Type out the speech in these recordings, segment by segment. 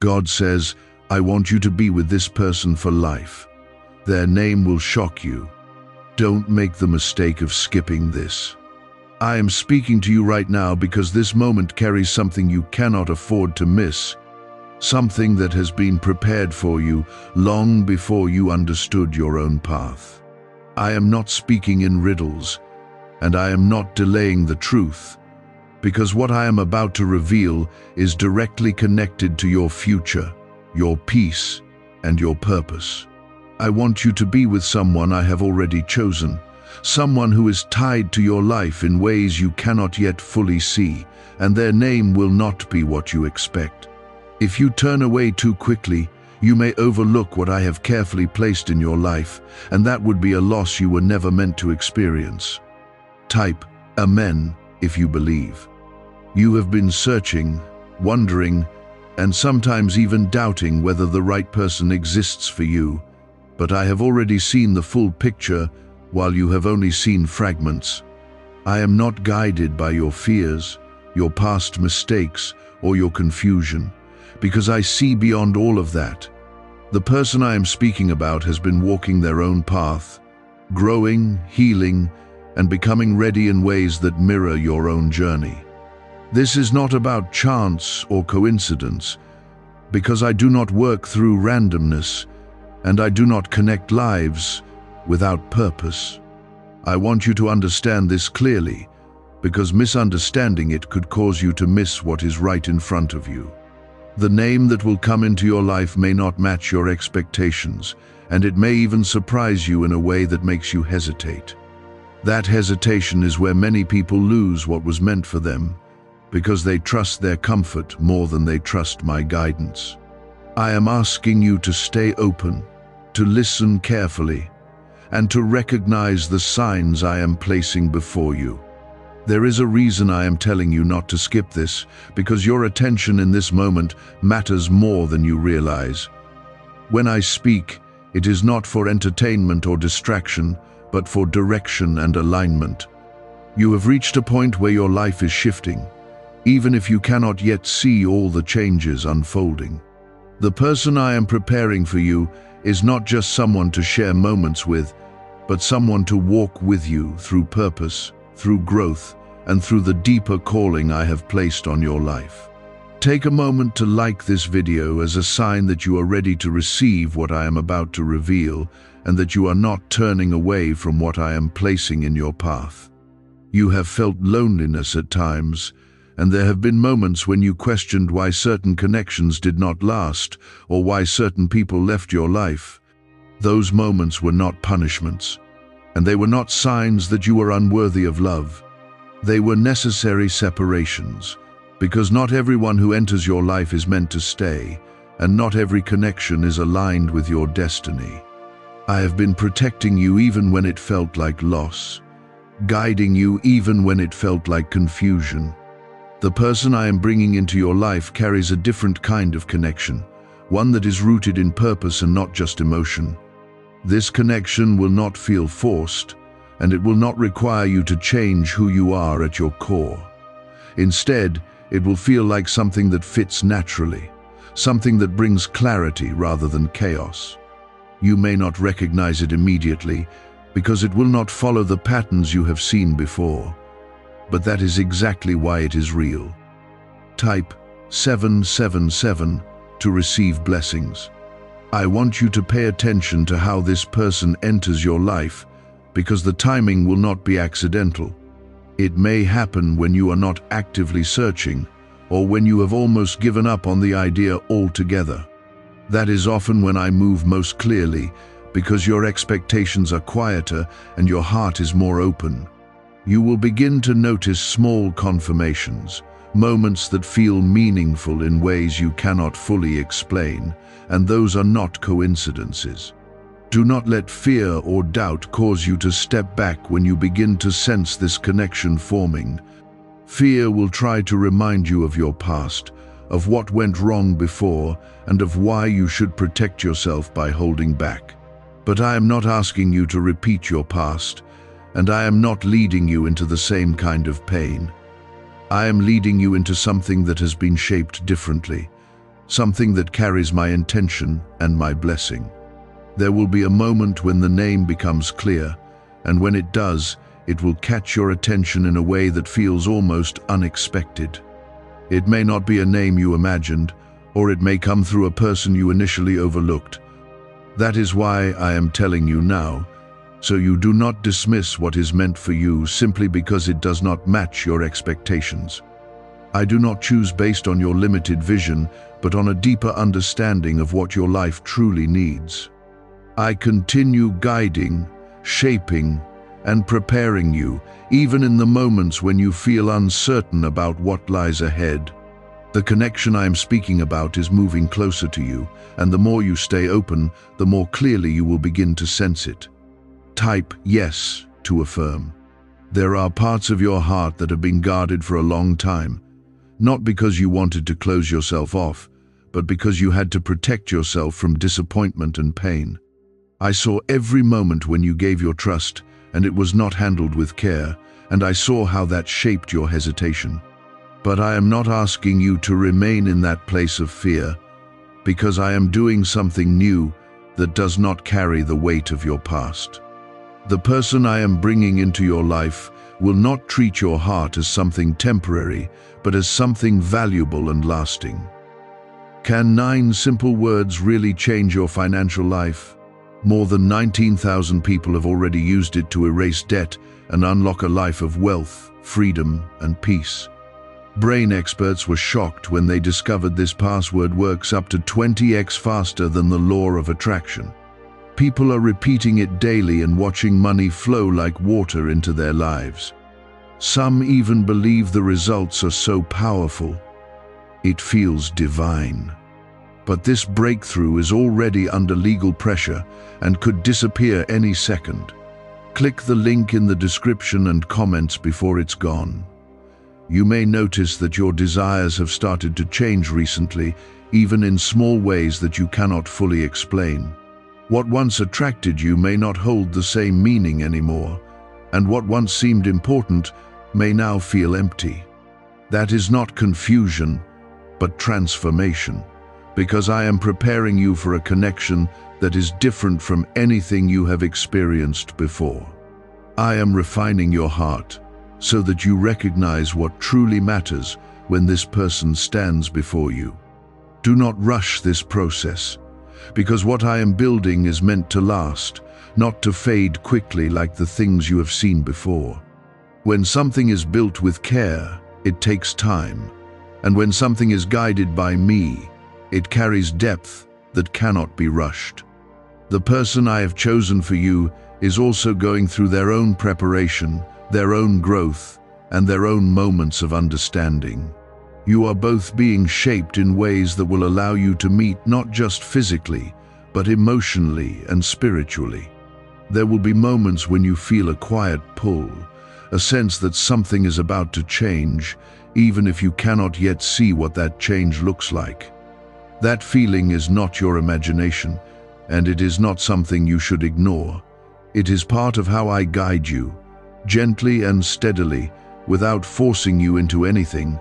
God says, I want you to be with this person for life. Their name will shock you. Don't make the mistake of skipping this. I am speaking to you right now because this moment carries something you cannot afford to miss, something that has been prepared for you long before you understood your own path. I am not speaking in riddles, and I am not delaying the truth, because what I am about to reveal is directly connected to your future, your peace, and your purpose. I want you to be with someone I have already chosen, someone who is tied to your life in ways you cannot yet fully see, and their name will not be what you expect. If you turn away too quickly, you may overlook what I have carefully placed in your life, and that would be a loss you were never meant to experience. Type Amen if you believe. You have been searching, wondering, and sometimes even doubting whether the right person exists for you, but I have already seen the full picture while you have only seen fragments. I am not guided by your fears, your past mistakes, or your confusion, because I see beyond all of that. The person I am speaking about has been walking their own path, growing, healing, and becoming ready in ways that mirror your own journey. This is not about chance or coincidence, because I do not work through randomness, and I do not connect lives without purpose. I want you to understand this clearly, because misunderstanding it could cause you to miss what is right in front of you. The name that will come into your life may not match your expectations, and it may even surprise you in a way that makes you hesitate. That hesitation is where many people lose what was meant for them, because they trust their comfort more than they trust my guidance. I am asking you to stay open, to listen carefully, and to recognize the signs I am placing before you. There is a reason I am telling you not to skip this, because your attention in this moment matters more than you realize. When I speak, it is not for entertainment or distraction, but for direction and alignment. You have reached a point where your life is shifting, even if you cannot yet see all the changes unfolding. The person I am preparing for you is not just someone to share moments with, but someone to walk with you through purpose, through growth, and through the deeper calling I have placed on your life. Take a moment to like this video as a sign that you are ready to receive what I am about to reveal, and that you are not turning away from what I am placing in your path. You have felt loneliness at times, and there have been moments when you questioned why certain connections did not last, or why certain people left your life. Those moments were not punishments, and they were not signs that you were unworthy of love. They were necessary separations, because not everyone who enters your life is meant to stay, and not every connection is aligned with your destiny. I have been protecting you even when it felt like loss, guiding you even when it felt like confusion. The person I am bringing into your life carries a different kind of connection, one that is rooted in purpose and not just emotion. This connection will not feel forced, and it will not require you to change who you are at your core. Instead, it will feel like something that fits naturally, something that brings clarity rather than chaos. You may not recognize it immediately, because it will not follow the patterns you have seen before. But that is exactly why it is real. Type 777 to receive blessings. I want you to pay attention to how this person enters your life, because the timing will not be accidental. It may happen when you are not actively searching, or when you have almost given up on the idea altogether. That is often when I move most clearly, because your expectations are quieter and your heart is more open. You will begin to notice small confirmations, moments that feel meaningful in ways you cannot fully explain, and those are not coincidences. Do not let fear or doubt cause you to step back when you begin to sense this connection forming. Fear will try to remind you of your past, of what went wrong before, and of why you should protect yourself by holding back. But I am not asking you to repeat your past, and I am not leading you into the same kind of pain. I am leading you into something that has been shaped differently, something that carries my intention and my blessing. There will be a moment when the name becomes clear, and when it does, it will catch your attention in a way that feels almost unexpected. It may not be a name you imagined, or it may come through a person you initially overlooked. That is why I am telling you now, so you do not dismiss what is meant for you simply because it does not match your expectations. I do not choose based on your limited vision, but on a deeper understanding of what your life truly needs. I continue guiding, shaping, and preparing you, even in the moments when you feel uncertain about what lies ahead. The connection I am speaking about is moving closer to you, and the more you stay open, the more clearly you will begin to sense it. Type yes to affirm. There are parts of your heart that have been guarded for a long time, not because you wanted to close yourself off, but because you had to protect yourself from disappointment and pain. I saw every moment when you gave your trust, and it was not handled with care, and I saw how that shaped your hesitation. But I am not asking you to remain in that place of fear, because I am doing something new that does not carry the weight of your past. The person I am bringing into your life will not treat your heart as something temporary, but as something valuable and lasting. Can 9 simple words really change your financial life? More than 19,000 people have already used it to erase debt and unlock a life of wealth, freedom, and peace. Brain experts were shocked when they discovered this password works up to 20x faster than the law of attraction. People are repeating it daily and watching money flow like water into their lives. Some even believe the results are so powerful, it feels divine. But this breakthrough is already under legal pressure and could disappear any second. Click the link in the description and comments before it's gone. You may notice that your desires have started to change recently, even in small ways that you cannot fully explain. What once attracted you may not hold the same meaning anymore, and what once seemed important may now feel empty. That is not confusion, but transformation, because I am preparing you for a connection that is different from anything you have experienced before. I am refining your heart so that you recognize what truly matters when this person stands before you. Do not rush this process, because what I am building is meant to last, not to fade quickly like the things you have seen before. When something is built with care, it takes time, and when something is guided by me, it carries depth that cannot be rushed. The person I have chosen for you is also going through their own preparation, their own growth, and their own moments of understanding. You are both being shaped in ways that will allow you to meet not just physically, but emotionally and spiritually. There will be moments when you feel a quiet pull, a sense that something is about to change, even if you cannot yet see what that change looks like. That feeling is not your imagination, and it is not something you should ignore. It is part of how I guide you, gently and steadily, without forcing you into anything.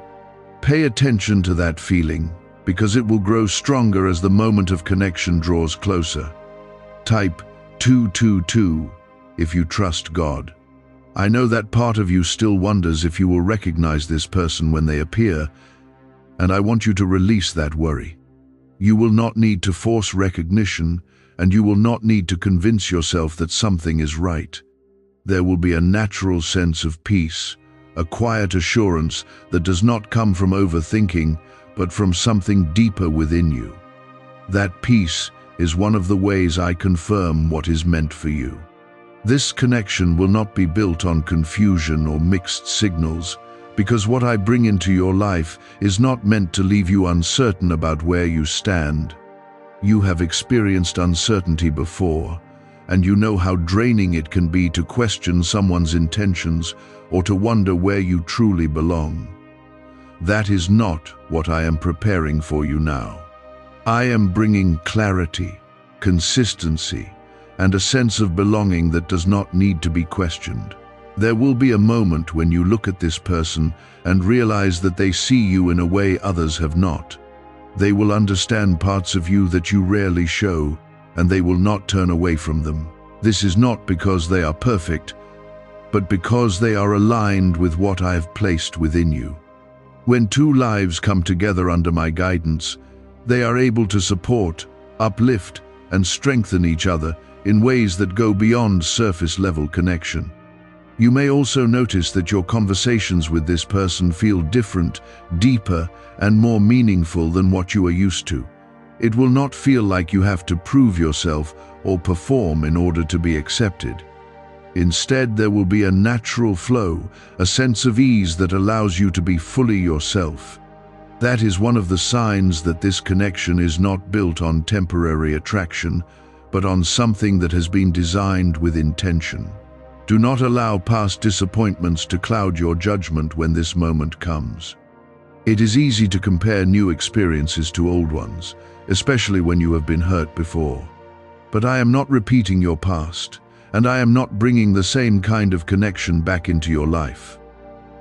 Pay attention to that feeling, because it will grow stronger as the moment of connection draws closer. Type 222 if you trust God. I know that part of you still wonders if you will recognize this person when they appear, and I want you to release that worry. You will not need to force recognition, and you will not need to convince yourself that something is right. There will be a natural sense of peace, a quiet assurance that does not come from overthinking, but from something deeper within you. That peace is one of the ways I confirm what is meant for you. This connection will not be built on confusion or mixed signals, because what I bring into your life is not meant to leave you uncertain about where you stand. You have experienced uncertainty before, and you know how draining it can be to question someone's intentions or to wonder where you truly belong. That is not what I am preparing for you now. I am bringing clarity, consistency, and a sense of belonging that does not need to be questioned. There will be a moment when you look at this person and realize that they see you in a way others have not. They will understand parts of you that you rarely show, and they will not turn away from them. This is not because they are perfect, but because they are aligned with what I have placed within you. When two lives come together under my guidance, they are able to support, uplift, and strengthen each other in ways that go beyond surface-level connection. You may also notice that your conversations with this person feel different, deeper, and more meaningful than what you are used to. It will not feel like you have to prove yourself or perform in order to be accepted. Instead, there will be a natural flow, a sense of ease that allows you to be fully yourself. That is one of the signs that this connection is not built on temporary attraction, but on something that has been designed with intention. Do not allow past disappointments to cloud your judgment when this moment comes. It is easy to compare new experiences to old ones, especially when you have been hurt before. But I am not repeating your past, and I am not bringing the same kind of connection back into your life.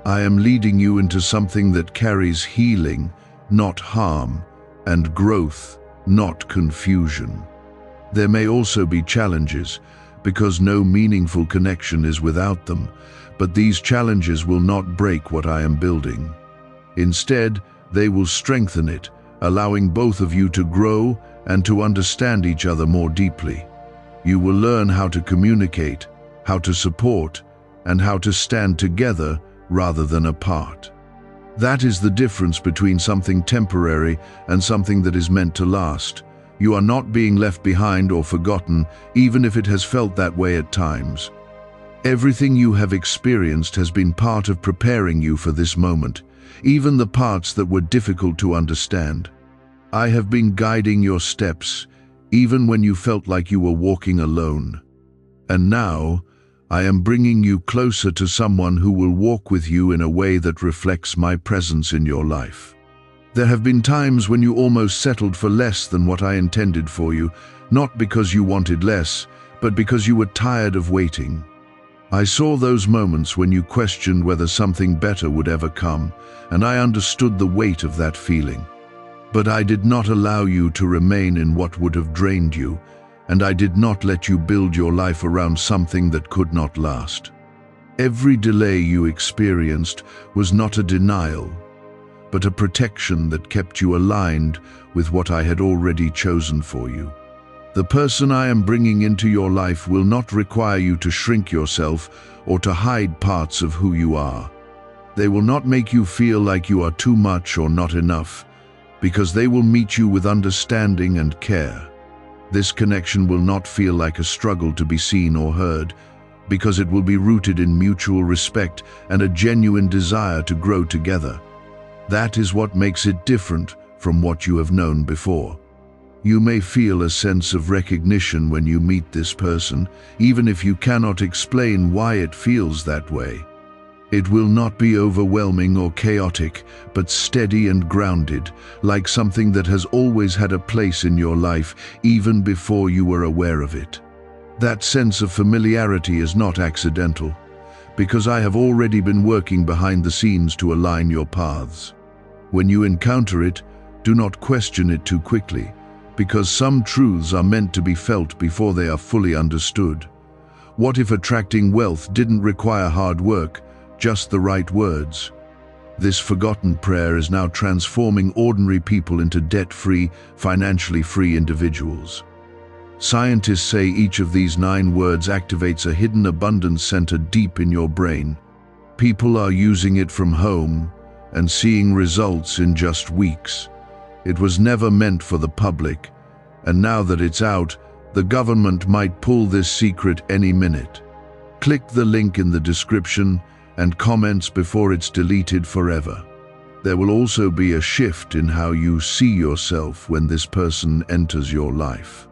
I am leading you into something that carries healing, not harm, and growth, not confusion. There may also be challenges, because no meaningful connection is without them, but these challenges will not break what I am building. Instead, they will strengthen it, allowing both of you to grow and to understand each other more deeply. You will learn how to communicate, how to support, and how to stand together rather than apart. That is the difference between something temporary and something that is meant to last. You are not being left behind or forgotten, even if it has felt that way at times. Everything you have experienced has been part of preparing you for this moment, even the parts that were difficult to understand. I have been guiding your steps, even when you felt like you were walking alone. And now, I am bringing you closer to someone who will walk with you in a way that reflects my presence in your life. There have been times when you almost settled for less than what I intended for you, not because you wanted less, but because you were tired of waiting. I saw those moments when you questioned whether something better would ever come, and I understood the weight of that feeling. But I did not allow you to remain in what would have drained you, and I did not let you build your life around something that could not last. Every delay you experienced was not a denial, but a protection that kept you aligned with what I had already chosen for you. The person I am bringing into your life will not require you to shrink yourself or to hide parts of who you are. They will not make you feel like you are too much or not enough, because they will meet you with understanding and care. This connection will not feel like a struggle to be seen or heard, because it will be rooted in mutual respect and a genuine desire to grow together. That is what makes it different from what you have known before. You may feel a sense of recognition when you meet this person, even if you cannot explain why it feels that way. It will not be overwhelming or chaotic, but steady and grounded, like something that has always had a place in your life, even before you were aware of it. That sense of familiarity is not accidental, because I have already been working behind the scenes to align your paths. When you encounter it, do not question it too quickly, because some truths are meant to be felt before they are fully understood. What if attracting wealth didn't require hard work, just the right words? This forgotten prayer is now transforming ordinary people into debt-free, financially free individuals. Scientists say each of these 9 words activates a hidden abundance center deep in your brain. People are using it from home and seeing results in just weeks. It was never meant for the public, and now that it's out, the government might pull this secret any minute. Click the link in the description and comments before it's deleted forever. There will also be a shift in how you see yourself when this person enters your life.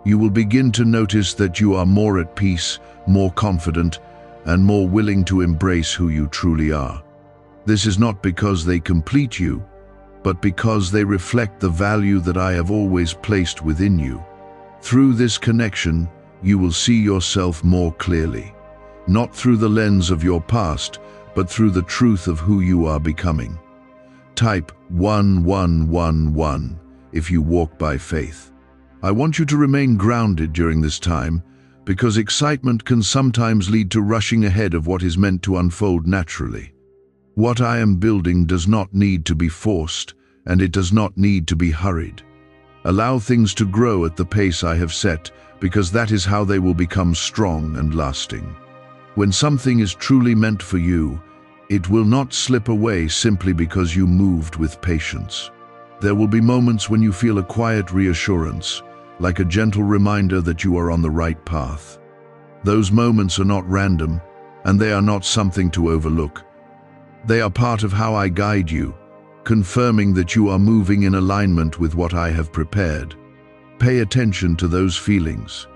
You will begin to notice that you are more at peace, more confident, and more willing to embrace who you truly are. This is not because they complete you, but because they reflect the value that I have always placed within you. Through this connection, you will see yourself more clearly, not through the lens of your past, but through the truth of who you are becoming. Type 111 if you walk by faith. I want you to remain grounded during this time, because excitement can sometimes lead to rushing ahead of what is meant to unfold naturally. What I am building does not need to be forced, and it does not need to be hurried. Allow things to grow at the pace I have set, because that is how they will become strong and lasting. When something is truly meant for you, it will not slip away simply because you moved with patience. There will be moments when you feel a quiet reassurance, like a gentle reminder that you are on the right path. Those moments are not random, and they are not something to overlook. They are part of how I guide you, confirming that you are moving in alignment with what I have prepared. Pay attention to those feelings,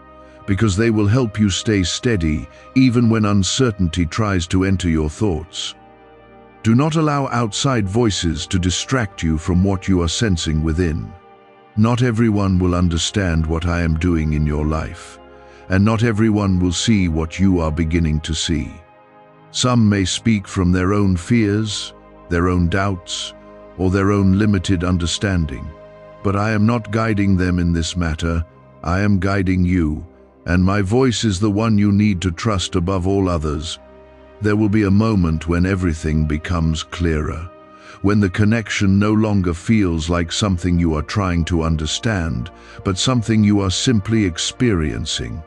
because they will help you stay steady even when uncertainty tries to enter your thoughts. Do not allow outside voices to distract you from what you are sensing within. Not everyone will understand what I am doing in your life, and not everyone will see what you are beginning to see. Some may speak from their own fears, their own doubts, or their own limited understanding. But I am not guiding them in this matter. I am guiding you, and my voice is the one you need to trust above all others. There will be a moment when everything becomes clearer, when the connection no longer feels like something you are trying to understand, but something you are simply experiencing.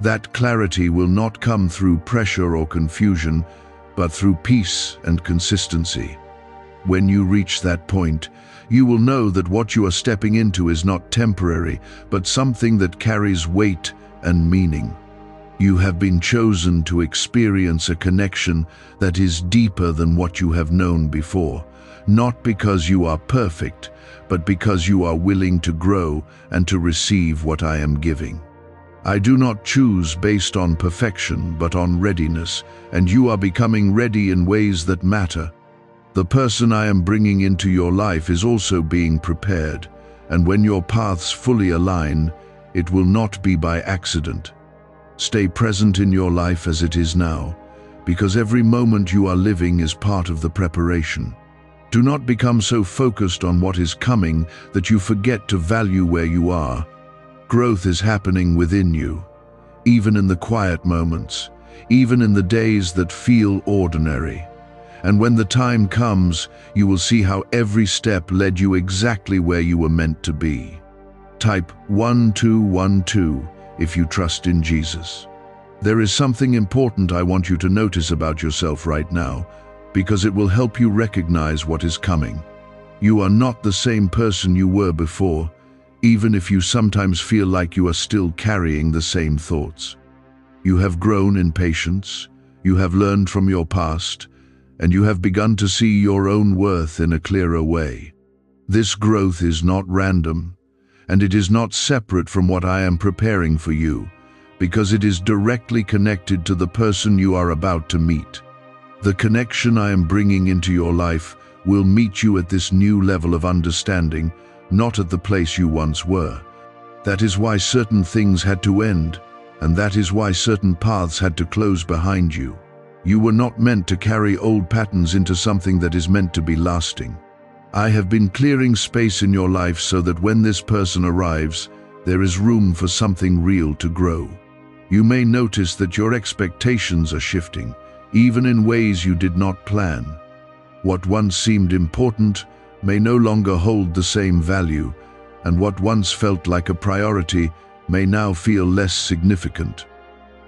That clarity will not come through pressure or confusion, but through peace and consistency. When you reach that point, you will know that what you are stepping into is not temporary, but something that carries weight and meaning. You have been chosen to experience a connection that is deeper than what you have known before, not because you are perfect, but because you are willing to grow and to receive what I am giving. I do not choose based on perfection, but on readiness, and you are becoming ready in ways that matter. The person I am bringing into your life is also being prepared, and when your paths fully align, it will not be by accident. Stay present in your life as it is now, because every moment you are living is part of the preparation. Do not become so focused on what is coming that you forget to value where you are. Growth is happening within you, even in the quiet moments, even in the days that feel ordinary. And when the time comes, you will see how every step led you exactly where you were meant to be. Type 1212 if you trust in Jesus. There is something important I want you to notice about yourself right now, because it will help you recognize what is coming. You are not the same person you were before, even if you sometimes feel like you are still carrying the same thoughts. You have grown in patience, you have learned from your past, and you have begun to see your own worth in a clearer way. This growth is not random, and it is not separate from what I am preparing for you, because it is directly connected to the person you are about to meet. The connection I am bringing into your life will meet you at this new level of understanding, not at the place you once were. That is why certain things had to end, and that is why certain paths had to close behind you. You were not meant to carry old patterns into something that is meant to be lasting. I have been clearing space in your life so that when this person arrives, there is room for something real to grow. You may notice that your expectations are shifting, even in ways you did not plan. What once seemed important may no longer hold the same value, and what once felt like a priority may now feel less significant.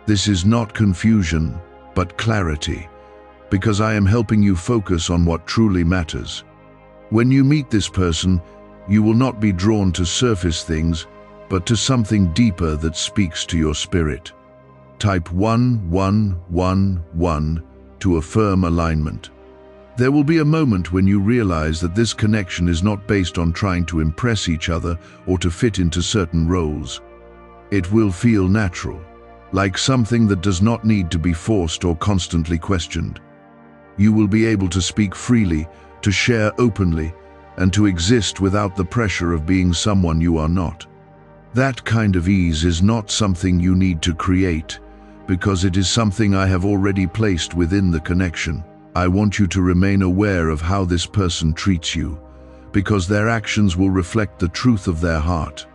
This is not confusion, but clarity, because I am helping you focus on what truly matters. When you meet this person, you will not be drawn to surface things, but to something deeper that speaks to your spirit. Type 1111 to affirm alignment. There will be a moment when you realize that this connection is not based on trying to impress each other or to fit into certain roles. It will feel natural, like something that does not need to be forced or constantly questioned. You will be able to speak freely, to share openly, and to exist without the pressure of being someone you are not. That kind of ease is not something you need to create, because it is something I have already placed within the connection. I want you to remain aware of how this person treats you, because their actions will reflect the truth of their heart.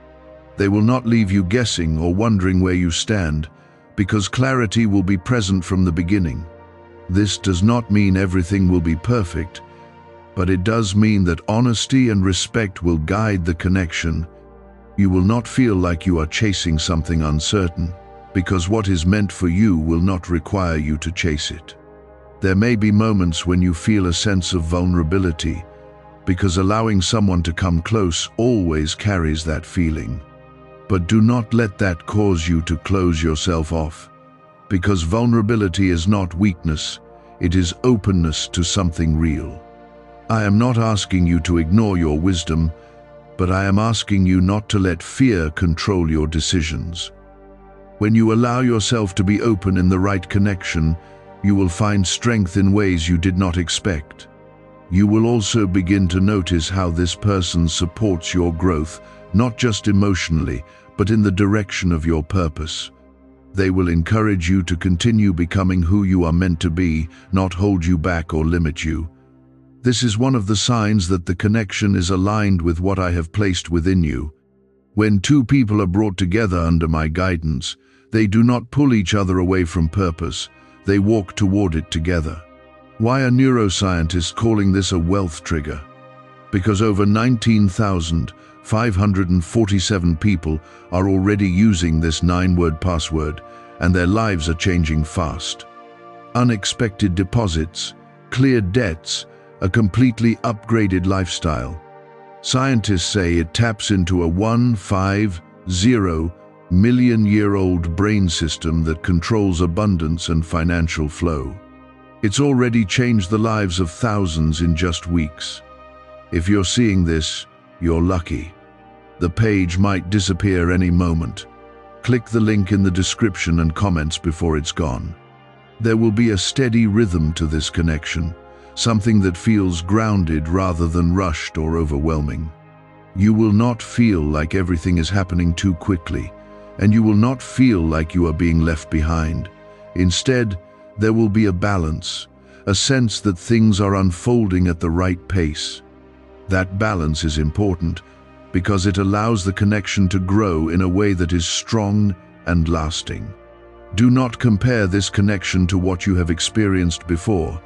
They will not leave you guessing or wondering where you stand, because clarity will be present from the beginning. This does not mean everything will be perfect, but it does mean that honesty and respect will guide the connection. You will not feel like you are chasing something uncertain, because what is meant for you will not require you to chase it. There may be moments when you feel a sense of vulnerability, because allowing someone to come close always carries that feeling. But do not let that cause you to close yourself off, because vulnerability is not weakness, it is openness to something real. I am not asking you to ignore your wisdom, but I am asking you not to let fear control your decisions. When you allow yourself to be open in the right connection, you will find strength in ways you did not expect. You will also begin to notice how this person supports your growth, not just emotionally, but in the direction of your purpose. They will encourage you to continue becoming who you are meant to be, not hold you back or limit you. This is one of the signs that the connection is aligned with what I have placed within you. When two people are brought together under my guidance, they do not pull each other away from purpose, they walk toward it together. Why are neuroscientists calling this a wealth trigger? Because over 19,547 people are already using this 9-word password, and their lives are changing fast. Unexpected deposits, cleared debts, a completely upgraded lifestyle. Scientists say it taps into a 150-million-year-old brain system that controls abundance and financial flow. It's already changed the lives of thousands in just weeks. If you're seeing this, you're lucky. The page might disappear any moment. Click the link in the description and comments before it's gone. There will be a steady rhythm to this connection, something that feels grounded rather than rushed or overwhelming. You will not feel like everything is happening too quickly, and you will not feel like you are being left behind. Instead, there will be a balance, a sense that things are unfolding at the right pace. That balance is important because it allows the connection to grow in a way that is strong and lasting. Do not compare this connection to what you have experienced before,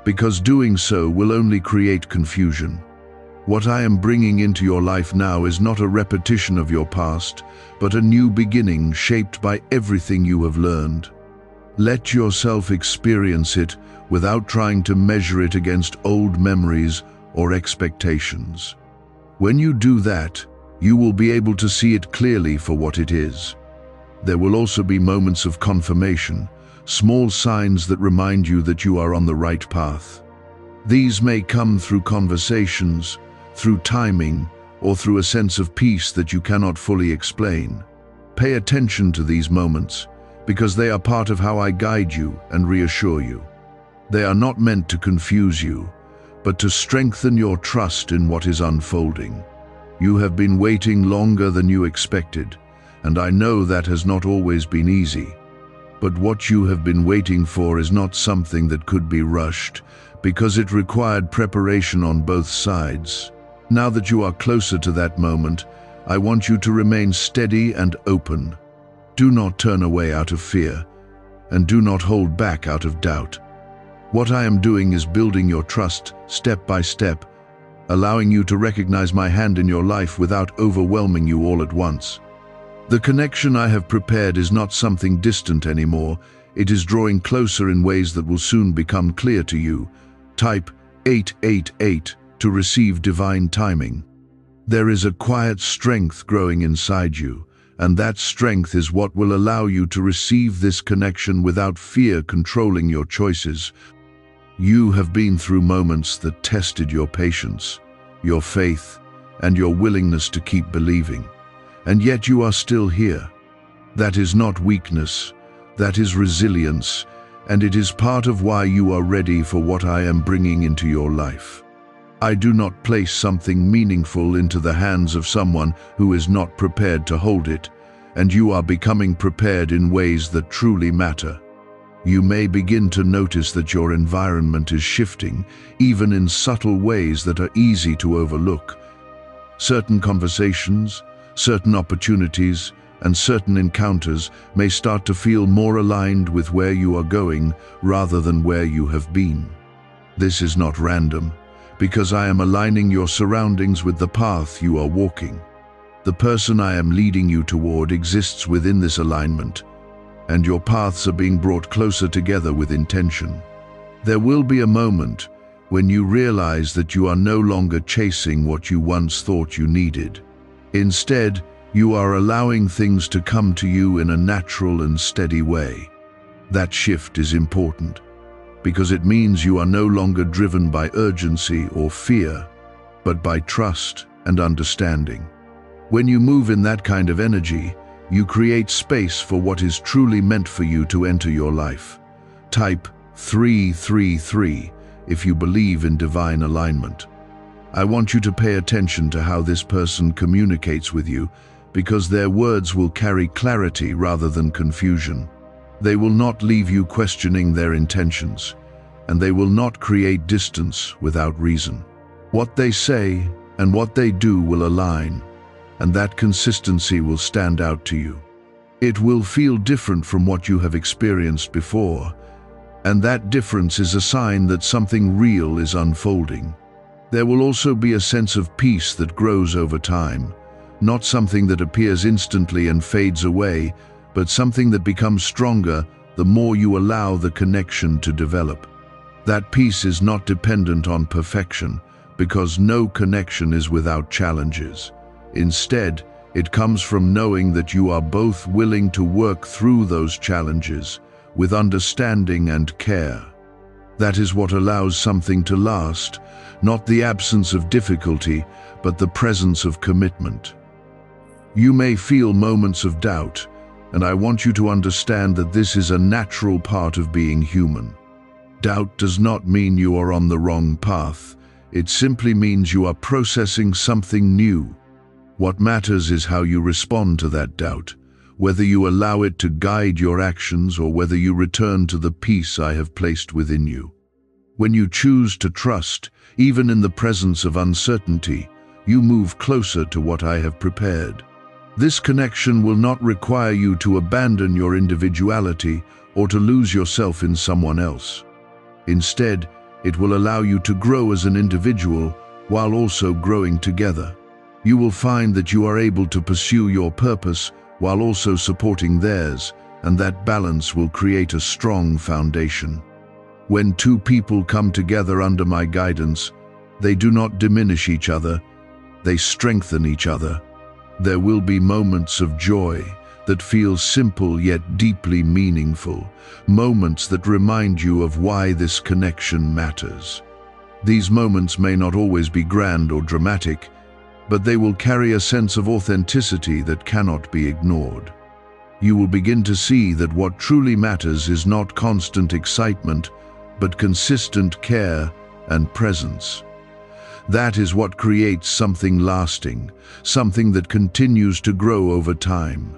because doing so will only create confusion. What I am bringing into your life now is not a repetition of your past, but a new beginning shaped by everything you have learned. Let yourself experience it without trying to measure it against old memories or expectations. When you do that, you will be able to see it clearly for what it is. There will also be moments of confirmation, small signs that remind you that you are on the right path. These may come through conversations, through timing, or through a sense of peace that you cannot fully explain. Pay attention to these moments, because they are part of how I guide you and reassure you. They are not meant to confuse you, but to strengthen your trust in what is unfolding. You have been waiting longer than you expected, and I know that has not always been easy. But what you have been waiting for is not something that could be rushed, because it required preparation on both sides. Now that you are closer to that moment, I want you to remain steady and open. Do not turn away out of fear, and do not hold back out of doubt. What I am doing is building your trust step by step, allowing you to recognize my hand in your life without overwhelming you all at once. The connection I have prepared is not something distant anymore. It is drawing closer in ways that will soon become clear to you. Type 888 to receive divine timing. There is a quiet strength growing inside you, and that strength is what will allow you to receive this connection without fear controlling your choices. You have been through moments that tested your patience, your faith, and your willingness to keep believing. And yet you are still here. That is not weakness, that is resilience, and it is part of why you are ready for what I am bringing into your life. I do not place something meaningful into the hands of someone who is not prepared to hold it, and you are becoming prepared in ways that truly matter. You may begin to notice that your environment is shifting, even in subtle ways that are easy to overlook. Certain conversations, certain opportunities, and certain encounters may start to feel more aligned with where you are going rather than where you have been. This is not random, because I am aligning your surroundings with the path you are walking. The person I am leading you toward exists within this alignment, and your paths are being brought closer together with intention. There will be a moment when you realize that you are no longer chasing what you once thought you needed. Instead, you are allowing things to come to you in a natural and steady way. That shift is important, because it means you are no longer driven by urgency or fear, but by trust and understanding. When you move in that kind of energy, you create space for what is truly meant for you to enter your life. Type 333 if you believe in divine alignment. I want you to pay attention to how this person communicates with you, because their words will carry clarity rather than confusion. They will not leave you questioning their intentions, and they will not create distance without reason. What they say and what they do will align, and that consistency will stand out to you. It will feel different from what you have experienced before, and that difference is a sign that something real is unfolding. There will also be a sense of peace that grows over time, not something that appears instantly and fades away, but something that becomes stronger the more you allow the connection to develop. That peace is not dependent on perfection, because no connection is without challenges. Instead, it comes from knowing that you are both willing to work through those challenges with understanding and care. That is what allows something to last, not the absence of difficulty, but the presence of commitment. You may feel moments of doubt, and I want you to understand that this is a natural part of being human. Doubt does not mean you are on the wrong path. It simply means you are processing something new. What matters is how you respond to that doubt, whether you allow it to guide your actions or whether you return to the peace I have placed within you. When you choose to trust, even in the presence of uncertainty, you move closer to what I have prepared. This connection will not require you to abandon your individuality or to lose yourself in someone else. Instead, it will allow you to grow as an individual while also growing together. You will find that you are able to pursue your purpose while also supporting theirs, and that balance will create a strong foundation. When two people come together under my guidance, they do not diminish each other, they strengthen each other. There will be moments of joy that feel simple yet deeply meaningful, moments that remind you of why this connection matters. These moments may not always be grand or dramatic, but they will carry a sense of authenticity that cannot be ignored. You will begin to see that what truly matters is not constant excitement, but consistent care and presence. That is what creates something lasting, something that continues to grow over time.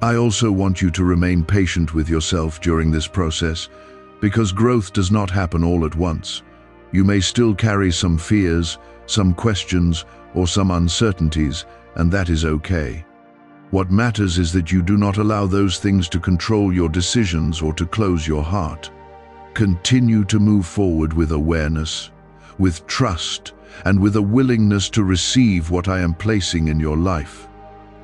I also want you to remain patient with yourself during this process, because growth does not happen all at once. You may still carry some fears, some questions, or some uncertainties, and that is okay. What matters is that you do not allow those things to control your decisions or to close your heart. Continue to move forward with awareness, with trust, and with a willingness to receive what I am placing in your life.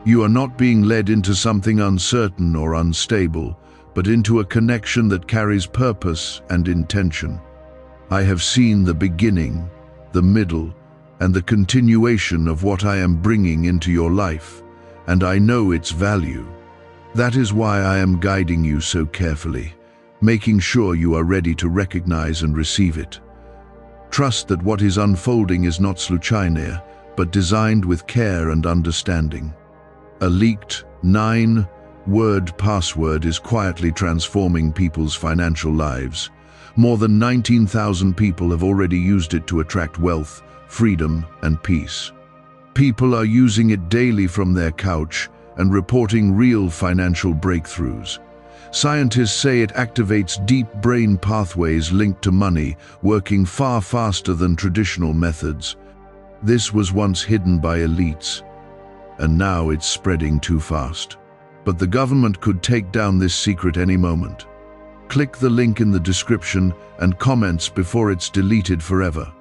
You are not being led into something uncertain or unstable, but into a connection that carries purpose and intention. I have seen the beginning, the middle, and the continuation of what I am bringing into your life, and I know its value. That is why I am guiding you so carefully, making sure you are ready to recognize and receive it. Trust that what is unfolding is not sluchania, but designed with care and understanding. A leaked 9-word password is quietly transforming people's financial lives. More than 19,000 people have already used it to attract wealth, freedom, and peace. People are using it daily from their couch and reporting real financial breakthroughs. Scientists say it activates deep brain pathways linked to money, working far faster than traditional methods. This was once hidden by elites, and now it's spreading too fast. But the government could take down this secret any moment. Click the link in the description and comments before it's deleted forever.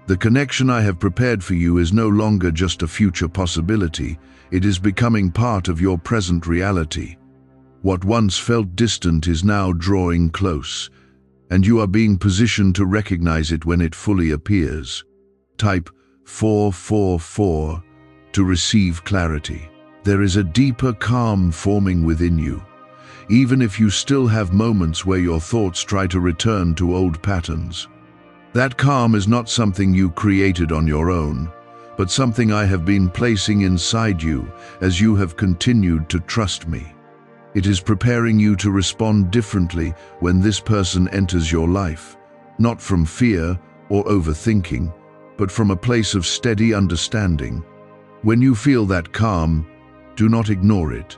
The connection I have prepared for you is no longer just a future possibility, it is becoming part of your present reality. What once felt distant is now drawing close, and you are being positioned to recognize it when it fully appears. Type 444 to receive clarity. There is a deeper calm forming within you, even if you still have moments where your thoughts try to return to old patterns. That calm is not something you created on your own, but something I have been placing inside you as you have continued to trust me. It is preparing you to respond differently when this person enters your life, not from fear or overthinking, but from a place of steady understanding. When you feel that calm, do not ignore it,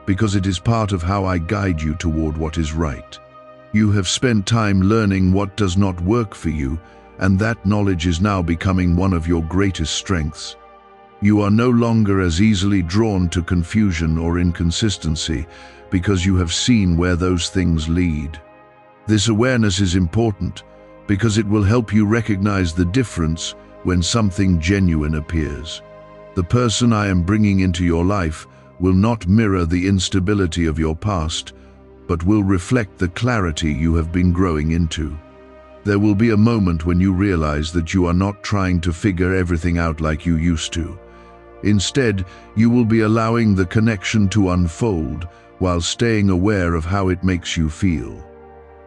because it is part of how I guide you toward what is right. You have spent time learning what does not work for you, and that knowledge is now becoming one of your greatest strengths. You are no longer as easily drawn to confusion or inconsistency because you have seen where those things lead. This awareness is important because it will help you recognize the difference when something genuine appears. The person I am bringing into your life will not mirror the instability of your past, but will reflect the clarity you have been growing into. There will be a moment when you realize that you are not trying to figure everything out like you used to. Instead, you will be allowing the connection to unfold while staying aware of how it makes you feel.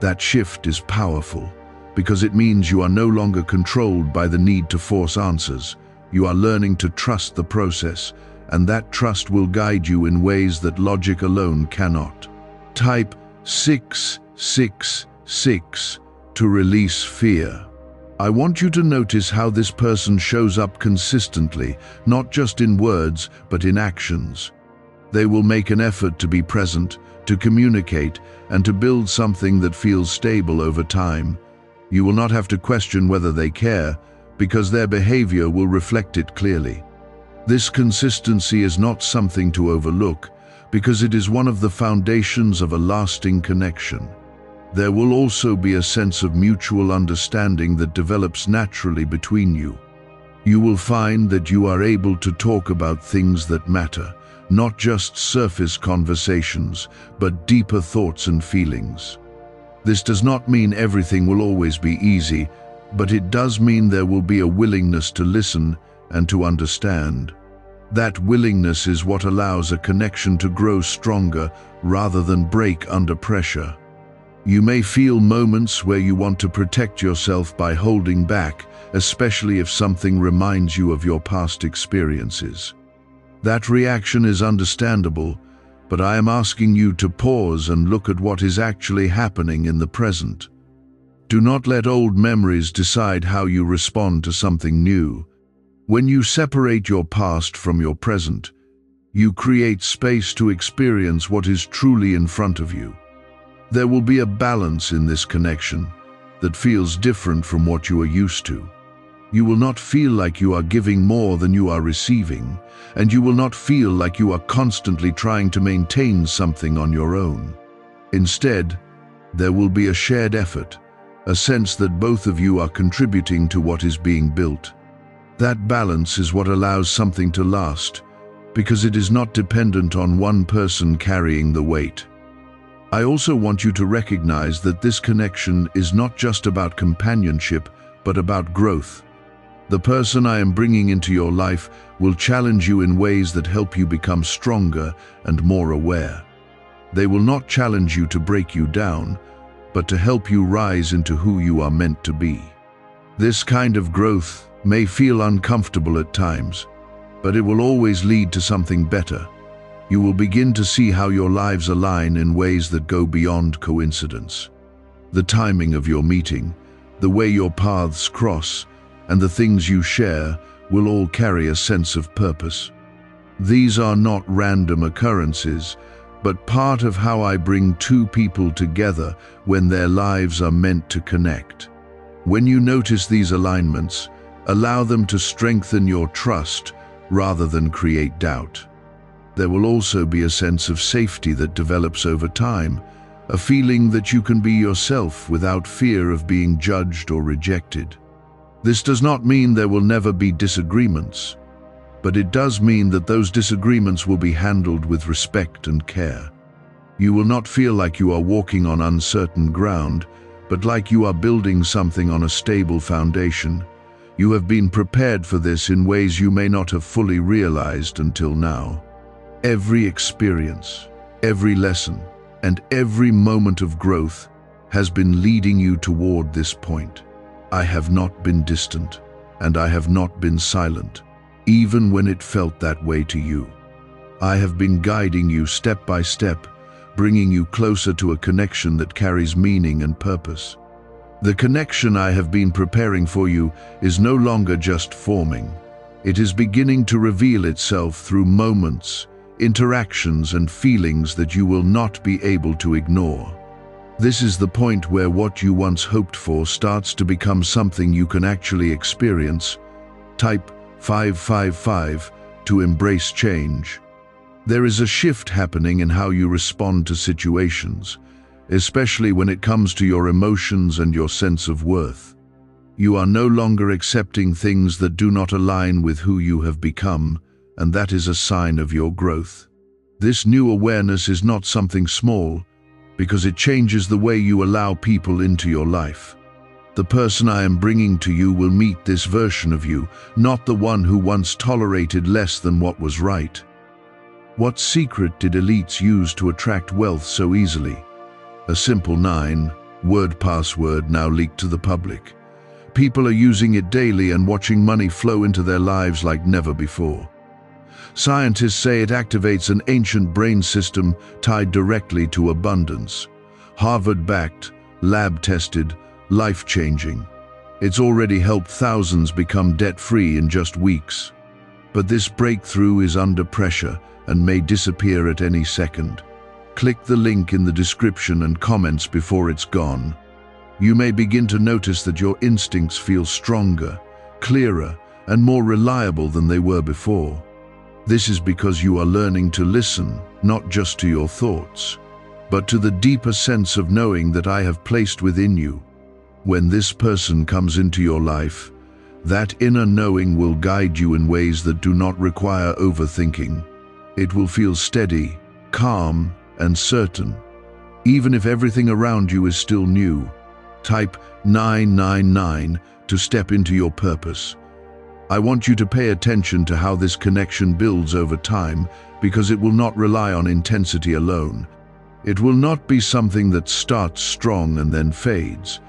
That shift is powerful because it means you are no longer controlled by the need to force answers. You are learning to trust the process, and that trust will guide you in ways that logic alone cannot. Type 666 to release fear. I want you to notice how this person shows up consistently, not just in words, but in actions. They will make an effort to be present, to communicate, and to build something that feels stable over time. You will not have to question whether they care, because their behavior will reflect it clearly. This consistency is not something to overlook, because it is one of the foundations of a lasting connection. There will also be a sense of mutual understanding that develops naturally between you. You will find that you are able to talk about things that matter, not just surface conversations, but deeper thoughts and feelings. This does not mean everything will always be easy, but it does mean there will be a willingness to listen and to understand. That willingness is what allows a connection to grow stronger rather than break under pressure. You may feel moments where you want to protect yourself by holding back, especially if something reminds you of your past experiences. That reaction is understandable, but I am asking you to pause and look at what is actually happening in the present. Do not let old memories decide how you respond to something new. When you separate your past from your present, you create space to experience what is truly in front of you. There will be a balance in this connection that feels different from what you are used to. You will not feel like you are giving more than you are receiving, and you will not feel like you are constantly trying to maintain something on your own. Instead, there will be a shared effort, a sense that both of you are contributing to what is being built. That balance is what allows something to last, because it is not dependent on one person carrying the weight. I also want you to recognize that this connection is not just about companionship, but about growth. The person I am bringing into your life will challenge you in ways that help you become stronger and more aware. They will not challenge you to break you down, but to help you rise into who you are meant to be. This kind of growth may feel uncomfortable at times, but it will always lead to something better. You will begin to see how your lives align in ways that go beyond coincidence. The timing of your meeting, the way your paths cross, and the things you share will all carry a sense of purpose. These are not random occurrences, but part of how I bring two people together when their lives are meant to connect. When you notice these alignments, allow them to strengthen your trust rather than create doubt. There will also be a sense of safety that develops over time, a feeling that you can be yourself without fear of being judged or rejected. This does not mean there will never be disagreements, but it does mean that those disagreements will be handled with respect and care. You will not feel like you are walking on uncertain ground, but like you are building something on a stable foundation. You have been prepared for this in ways you may not have fully realized until now. Every experience, every lesson, and every moment of growth has been leading you toward this point. I have not been distant, and I have not been silent, even when it felt that way to you. I have been guiding you step by step, bringing you closer to a connection that carries meaning and purpose. The connection I have been preparing for you is no longer just forming. It is beginning to reveal itself through moments, interactions, and feelings that you will not be able to ignore. This is the point where what you once hoped for starts to become something you can actually experience. Type 555 to embrace change. There is a shift happening in how you respond to situations, especially when it comes to your emotions and your sense of worth. You are no longer accepting things that do not align with who you have become, and that is a sign of your growth. This new awareness is not something small, because it changes the way you allow people into your life. The person I am bringing to you will meet this version of you, not the one who once tolerated less than what was right. What secret did elites use to attract wealth so easily? A simple 9-word password now leaked to the public. People are using it daily and watching money flow into their lives like never before. Scientists say it activates an ancient brain system tied directly to abundance. Harvard-backed, lab-tested, life-changing. It's already helped thousands become debt-free in just weeks. But this breakthrough is under pressure and may disappear at any second. Click the link in the description and comments before it's gone. You may begin to notice that your instincts feel stronger, clearer, and more reliable than they were before. This is because you are learning to listen, not just to your thoughts, but to the deeper sense of knowing that I have placed within you. When this person comes into your life, that inner knowing will guide you in ways that do not require overthinking. It will feel steady, calm, and certain, even if everything around you is still new. Type 999 to step into your purpose. I want you to pay attention to how this connection builds over time, because it will not rely on intensity alone. It will not be something that starts strong and then fades,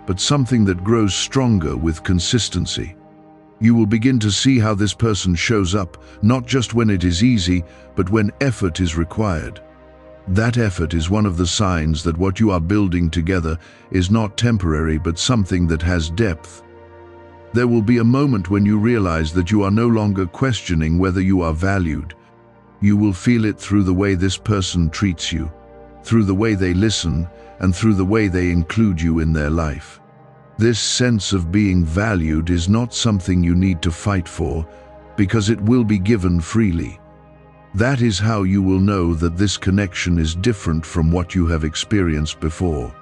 but something that grows stronger with consistency. You will begin to see how this person shows up, not just when it is easy, but when effort is required. That effort is one of the signs that what you are building together is not temporary, but something that has depth. There will be a moment when you realize that you are no longer questioning whether you are valued. You will feel it through the way this person treats you, through the way they listen, and through the way they include you in their life. This sense of being valued is not something you need to fight for, because it will be given freely. That is how you will know that this connection is different from what you have experienced before.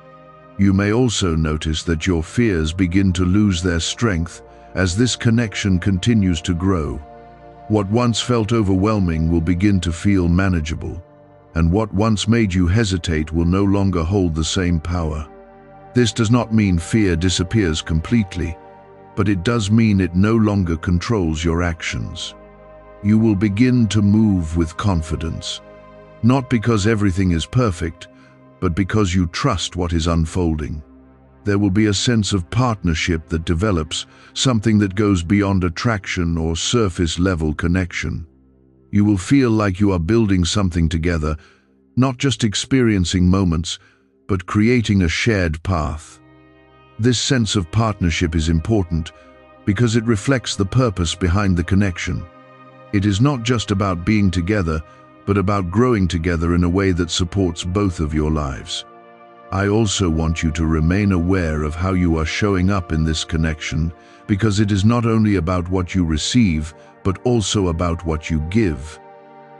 You may also notice that your fears begin to lose their strength as this connection continues to grow. What once felt overwhelming will begin to feel manageable, and what once made you hesitate will no longer hold the same power. This does not mean fear disappears completely, but it does mean it no longer controls your actions. You will begin to move with confidence, not because everything is perfect, but because you trust what is unfolding. There will be a sense of partnership that develops, something that goes beyond attraction or surface-level connection. You will feel like you are building something together, not just experiencing moments, but creating a shared path. This sense of partnership is important because it reflects the purpose behind the connection. It is not just about being together, but about growing together in a way that supports both of your lives. I also want you to remain aware of how you are showing up in this connection, because it is not only about what you receive, but also about what you give.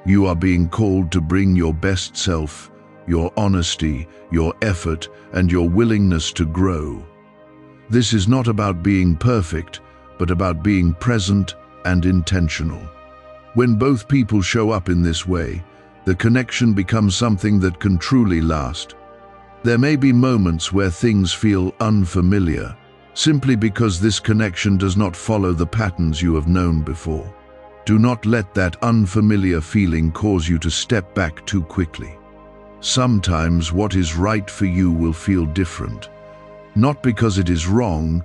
You are being called to bring your best self, your honesty, your effort, and your willingness to grow. This is not about being perfect, but about being present and intentional. When both people show up in this way, the connection becomes something that can truly last. There may be moments where things feel unfamiliar, simply because this connection does not follow the patterns you have known before. Do not let that unfamiliar feeling cause you to step back too quickly. Sometimes what is right for you will feel different, not because it is wrong,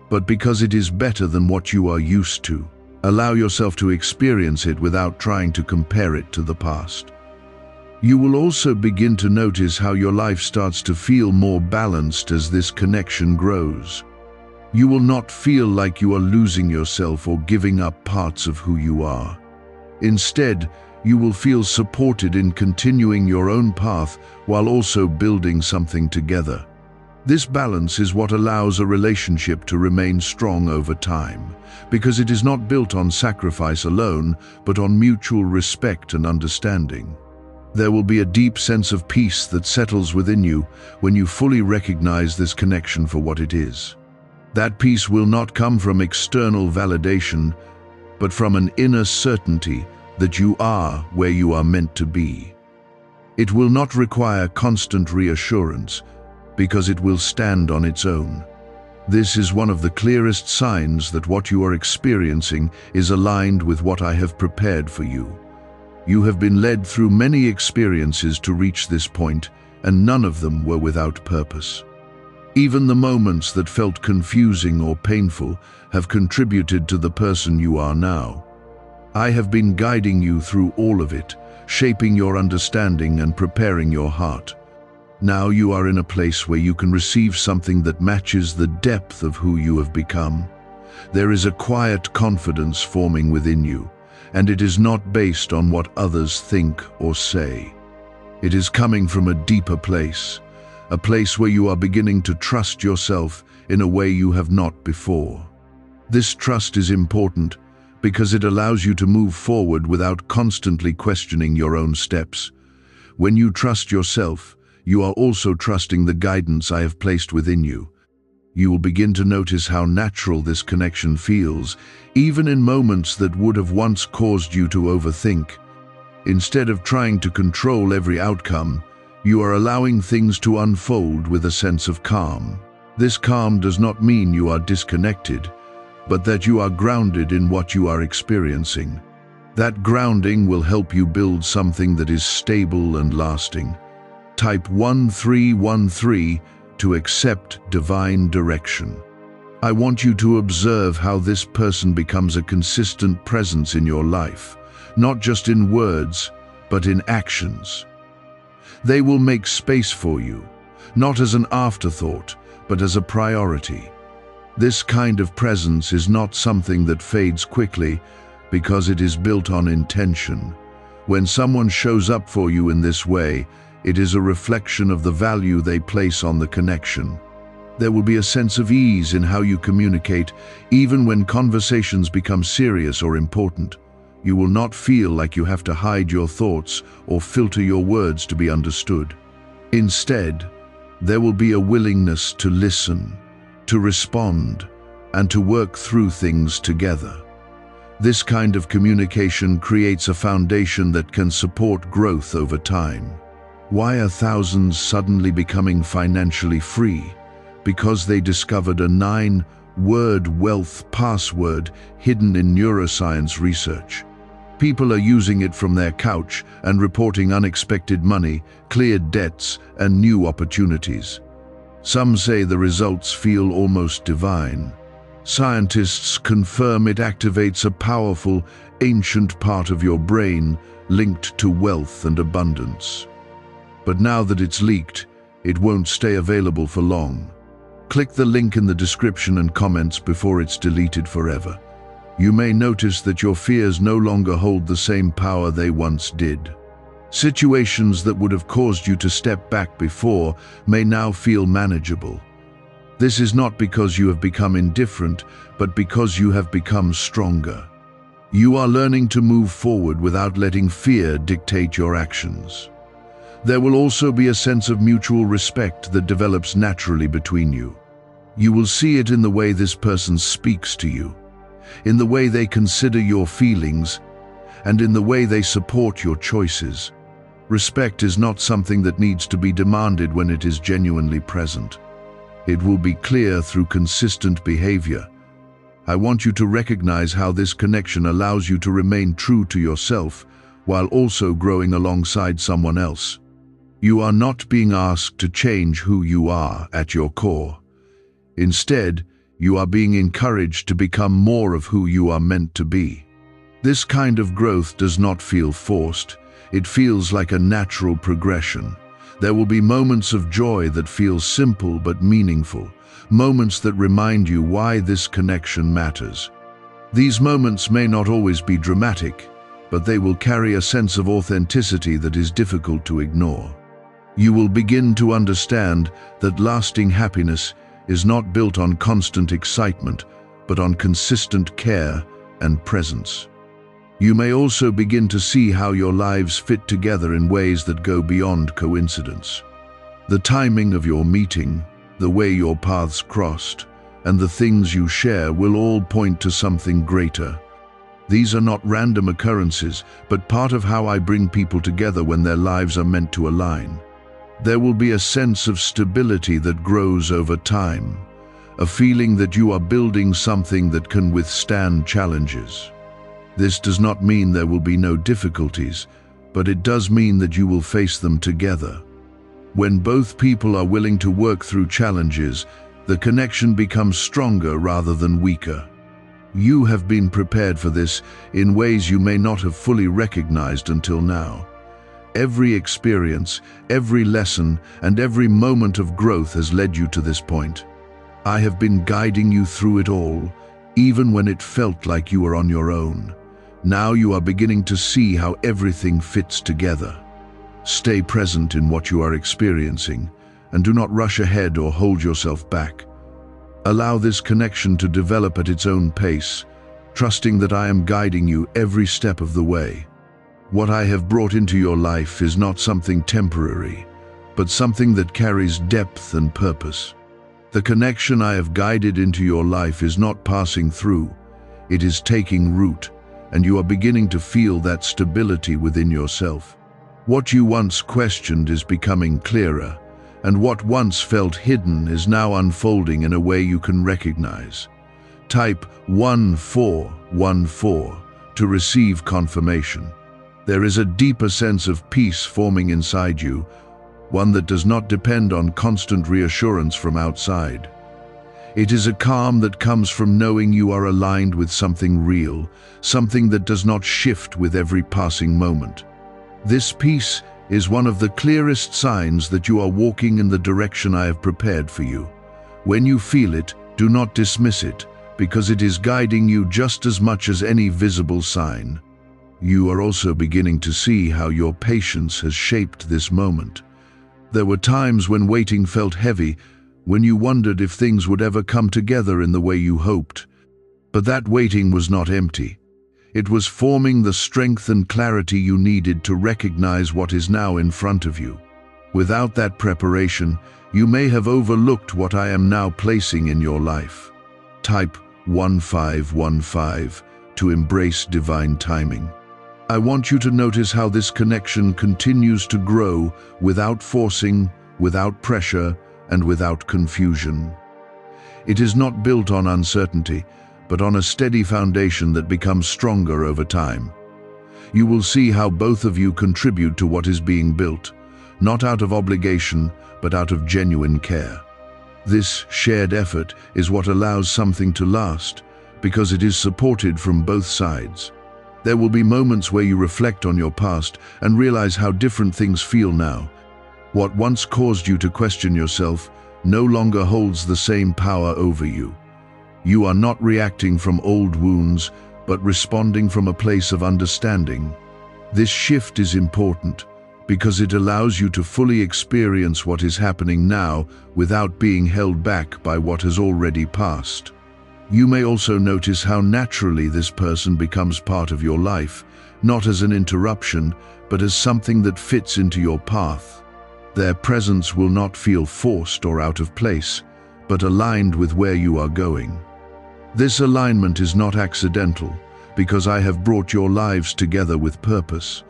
but because it is better than what you are used to. Allow yourself to experience it without trying to compare it to the past. You will also begin to notice how your life starts to feel more balanced as this connection grows. You will not feel like you are losing yourself or giving up parts of who you are. Instead, you will feel supported in continuing your own path while also building something together. This balance is what allows a relationship to remain strong over time, because it is not built on sacrifice alone, but on mutual respect and understanding. There will be a deep sense of peace that settles within you when you fully recognize this connection for what it is. That peace will not come from external validation, but from an inner certainty that you are where you are meant to be. It will not require constant reassurance, because it will stand on its own. This is one of the clearest signs that what you are experiencing is aligned with what I have prepared for you. You have been led through many experiences to reach this point, and none of them were without purpose. Even the moments that felt confusing or painful have contributed to the person you are now. I have been guiding you through all of it, shaping your understanding and preparing your heart. Now you are in a place where you can receive something that matches the depth of who you have become. There is a quiet confidence forming within you, and it is not based on what others think or say. It is coming from a deeper place, a place where you are beginning to trust yourself in a way you have not before. This trust is important because it allows you to move forward without constantly questioning your own steps. When you trust yourself, you are also trusting the guidance I have placed within you. You will begin to notice how natural this connection feels, even in moments that would have once caused you to overthink. Instead of trying to control every outcome, you are allowing things to unfold with a sense of calm. This calm does not mean you are disconnected, but that you are grounded in what you are experiencing. That grounding will help you build something that is stable and lasting. Type 1313 to accept divine direction. I want you to observe how this person becomes a consistent presence in your life, not just in words, but in actions. They will make space for you, not as an afterthought, but as a priority. This kind of presence is not something that fades quickly, because it is built on intention. When someone shows up for you in this way, it is a reflection of the value they place on the connection. There will be a sense of ease in how you communicate, even when conversations become serious or important. You will not feel like you have to hide your thoughts or filter your words to be understood. Instead, there will be a willingness to listen, to respond, and to work through things together. This kind of communication creates a foundation that can support growth over time. Why are thousands suddenly becoming financially free? Because they discovered a 9-word wealth password hidden in neuroscience research. People are using it from their couch and reporting unexpected money, cleared debts, and new opportunities. Some say the results feel almost divine. Scientists confirm it activates a powerful, ancient part of your brain linked to wealth and abundance. But now that it's leaked, it won't stay available for long. Click the link in the description and comments before it's deleted forever. You may notice that your fears no longer hold the same power they once did. Situations that would have caused you to step back before may now feel manageable. This is not because you have become indifferent, but because you have become stronger. You are learning to move forward without letting fear dictate your actions. There will also be a sense of mutual respect that develops naturally between you. You will see it in the way this person speaks to you, in the way they consider your feelings, and in the way they support your choices. Respect is not something that needs to be demanded when it is genuinely present. It will be clear through consistent behavior. I want you to recognize how this connection allows you to remain true to yourself while also growing alongside someone else. You are not being asked to change who you are at your core. Instead, you are being encouraged to become more of who you are meant to be. This kind of growth does not feel forced. It feels like a natural progression. There will be moments of joy that feel simple but meaningful, moments that remind you why this connection matters. These moments may not always be dramatic, but they will carry a sense of authenticity that is difficult to ignore. You will begin to understand that lasting happiness is not built on constant excitement, but on consistent care and presence. You may also begin to see how your lives fit together in ways that go beyond coincidence. The timing of your meeting, the way your paths crossed, and the things you share will all point to something greater. These are not random occurrences, but part of how I bring people together when their lives are meant to align. There will be a sense of stability that grows over time, a feeling that you are building something that can withstand challenges. This does not mean there will be no difficulties, but it does mean that you will face them together. When both people are willing to work through challenges, the connection becomes stronger rather than weaker. You have been prepared for this in ways you may not have fully recognized until now. Every experience, every lesson, and every moment of growth has led you to this point. I have been guiding you through it all, even when it felt like you were on your own. Now you are beginning to see how everything fits together. Stay present in what you are experiencing, and do not rush ahead or hold yourself back. Allow this connection to develop at its own pace, trusting that I am guiding you every step of the way. What I have brought into your life is not something temporary, but something that carries depth and purpose. The connection I have guided into your life is not passing through, it is taking root, and you are beginning to feel that stability within yourself. What you once questioned is becoming clearer, and what once felt hidden is now unfolding in a way you can recognize. Type 1414 to receive confirmation. There is a deeper sense of peace forming inside you, one that does not depend on constant reassurance from outside. It is a calm that comes from knowing you are aligned with something real, something that does not shift with every passing moment. This peace is one of the clearest signs that you are walking in the direction I have prepared for you. When you feel it, do not dismiss it, because it is guiding you just as much as any visible sign. You are also beginning to see how your patience has shaped this moment. There were times when waiting felt heavy, when you wondered if things would ever come together in the way you hoped. But that waiting was not empty. It was forming the strength and clarity you needed to recognize what is now in front of you. Without that preparation, you may have overlooked what I am now placing in your life. Type 1515 to embrace divine timing. I want you to notice how this connection continues to grow without forcing, without pressure, and without confusion. It is not built on uncertainty, but on a steady foundation that becomes stronger over time. You will see how both of you contribute to what is being built, not out of obligation, but out of genuine care. This shared effort is what allows something to last, because it is supported from both sides. There will be moments where you reflect on your past and realize how different things feel now. What once caused you to question yourself no longer holds the same power over you. You are not reacting from old wounds, but responding from a place of understanding. This shift is important, because it allows you to fully experience what is happening now without being held back by what has already passed. You may also notice how naturally this person becomes part of your life, not as an interruption, but as something that fits into your path. Their presence will not feel forced or out of place, but aligned with where you are going. This alignment is not accidental, because I have brought your lives together with purpose.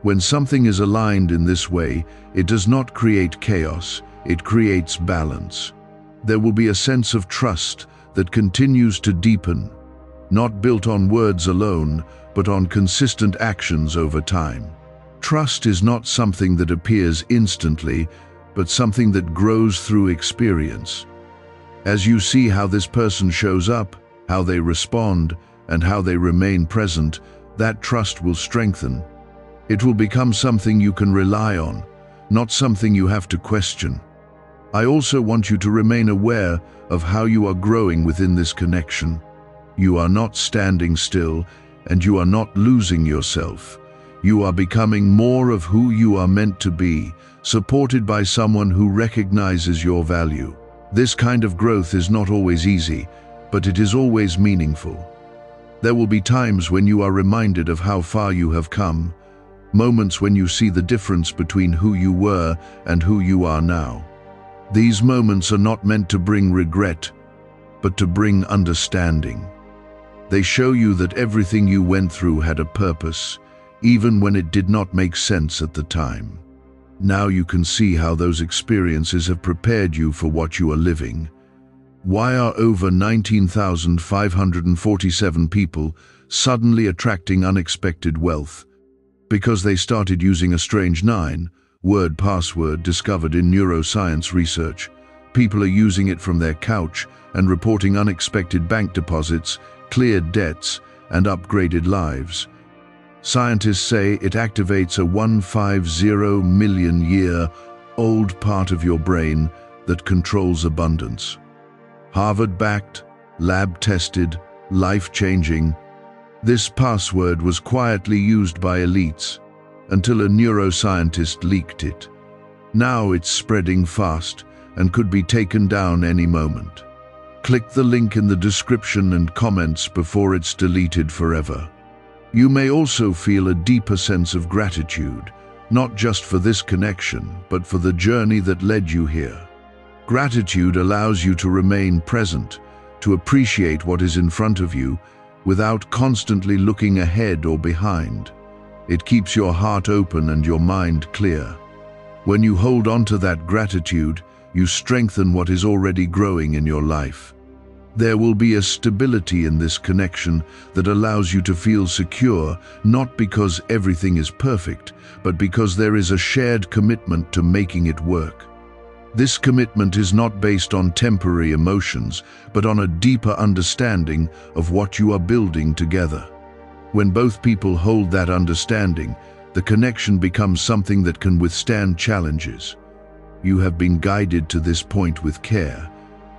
When something is aligned in this way, it does not create chaos, it creates balance. There will be a sense of trust that continues to deepen, not built on words alone, but on consistent actions over time. Trust is not something that appears instantly, but something that grows through experience. As you see how this person shows up, how they respond, and how they remain present, that trust will strengthen. It will become something you can rely on, not something you have to question. I also want you to remain aware of how you are growing within this connection. You are not standing still, and you are not losing yourself. You are becoming more of who you are meant to be, supported by someone who recognizes your value. This kind of growth is not always easy, but it is always meaningful. There will be times when you are reminded of how far you have come, moments when you see the difference between who you were and who you are now. These moments are not meant to bring regret, but to bring understanding. They show you that everything you went through had a purpose, even when it did not make sense at the time. Now you can see how those experiences have prepared you for what you are living. Why are over 19,547 people suddenly attracting unexpected wealth? Because they started using a strange 9-word password discovered in neuroscience research. People are using it from their couch and reporting unexpected bank deposits, cleared debts, and upgraded lives. Scientists say it activates a 150 million year old part of your brain that controls abundance. Harvard-backed, lab-tested, life-changing. This password was quietly used by elites until a neuroscientist leaked it. Now it's spreading fast and could be taken down any moment. Click the link in the description and comments before it's deleted forever. You may also feel a deeper sense of gratitude, not just for this connection, but for the journey that led you here. Gratitude allows you to remain present, to appreciate what is in front of you, without constantly looking ahead or behind. It keeps your heart open and your mind clear. When you hold on to that gratitude, you strengthen what is already growing in your life. There will be a stability in this connection that allows you to feel secure, not because everything is perfect, but because there is a shared commitment to making it work. This commitment is not based on temporary emotions, but on a deeper understanding of what you are building together. When both people hold that understanding, the connection becomes something that can withstand challenges. You have been guided to this point with care,